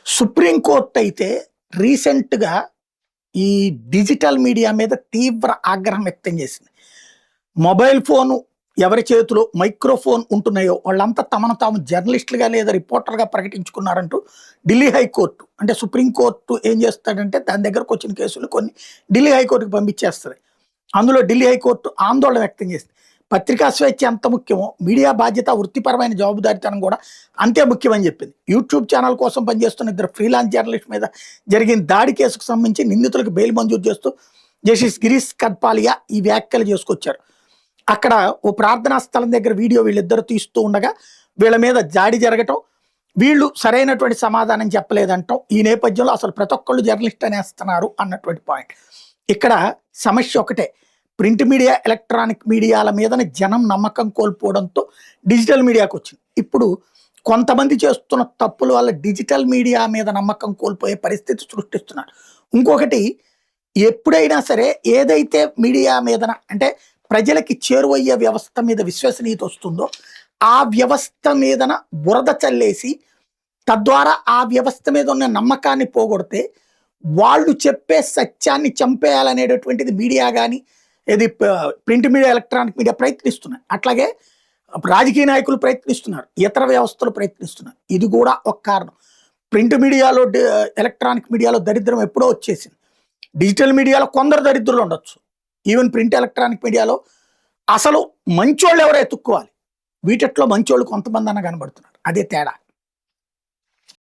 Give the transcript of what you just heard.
Supreme court అయితే రీసెంట్‌గా ఈ డిజిటల్ మీడియా మీద తీవ్ర ఆగ్రహం వ్యక్తం చేసింది. మొబైల్ ఫోను ఎవరి చేతిలో మైక్రోఫోన్ ఉంటున్నాయో వాళ్ళంతా తమను తాము జర్నలిస్టులుగా లేదా రిపోర్టర్‌గా ప్రకటించుకున్నారంటూ ఢిల్లీ హైకోర్టు అంటే సుప్రీంకోర్టు ఏం చేస్తాడంటే దాని దగ్గరకొచ్చిన కేసులు కొన్ని ఢిల్లీ హైకోర్టుకి పంపించేస్తది. అందులో ఢిల్లీ హైకోర్టు ఆందోళన వ్యక్తం చేసింది. పత్రికా స్వేచ్ఛ ఎంత ముఖ్యమో మీడియా బాధ్యత, వృత్తిపరమైన జవాబుదారీతనం కూడా అంతే ముఖ్యమని చెప్పింది. యూట్యూబ్ ఛానల్ కోసం పనిచేస్తున్న ఇద్దరు ఫ్రీలాన్స్ జర్నలిస్ట్ మీద జరిగిన దాడి కేసుకు సంబంధించి నిందితులకు బెయిల్ మంజూరు చేస్తూ జస్టిస్ గిరీష్ కర్పాలియా ఈ వ్యాఖ్యలు చేసుకొచ్చారు. అక్కడ ఓ ప్రార్థనా స్థలం దగ్గర వీడియో వీళ్ళిద్దరు తీస్తూ ఉండగా వీళ్ళ మీద దాడి జరగటం, వీళ్ళు సరైనటువంటి సమాధానం చెప్పలేదంటాం. ఈ నేపథ్యంలో అసలు ప్రతి ఒక్కళ్ళు జర్నలిస్ట్ అనేస్తున్నారు అన్నటువంటి పాయింట్. ఇక్కడ సమస్య ఒకటే, ప్రింట్ మీడియా, ఎలక్ట్రానిక్ మీడియాల మీదనే జనం నమ్మకం కోల్పోవడంతో డిజిటల్ మీడియాకు వచ్చింది. ఇప్పుడు కొంతమంది చేస్తున్న తప్పుల వల్ల డిజిటల్ మీడియా మీద నమ్మకం కోల్పోయే పరిస్థితి సృష్టిస్తున్నారు. ఇంకొకటి, ఎప్పుడైనా సరే ఏదైతే మీడియా మీదన అంటే ప్రజలకి చేరువయ్యే వ్యవస్థ మీద విశ్వసనీయత వస్తుందో ఆ వ్యవస్థ మీదన బురద చల్లేసి తద్వారా ఆ వ్యవస్థ మీద ఉన్న నమ్మకాన్ని పోగొడితే వాళ్ళు చెప్పే సత్యాన్ని చంపేయాలనేటటువంటిది మీడియా కానీ ఇది ప్రింట్ మీడియా, ఎలక్ట్రానిక్ మీడియా ప్రయత్నిస్తున్నాయి. అట్లాగే రాజకీయ నాయకులు ప్రయత్నిస్తున్నారు, ఇతర వ్యవస్థలు ప్రయత్నిస్తున్నారు. ఇది కూడా ఒక కారణం. ప్రింట్ మీడియాలో, ఎలక్ట్రానిక్ మీడియాలో దరిద్రం ఎప్పుడో వచ్చేసింది. డిజిటల్ మీడియాలో కొందరు దరిద్రులు ఉండొచ్చు. ఈవెన్ ప్రింట్, ఎలక్ట్రానిక్ మీడియాలో అసలు మంచోళ్ళు ఎవరో ఎత్తుక్కోవాలి. వీటిట్లో మంచోళ్ళు కొంతమంది అన్న కనబడుతున్నారు. అదే తేడా.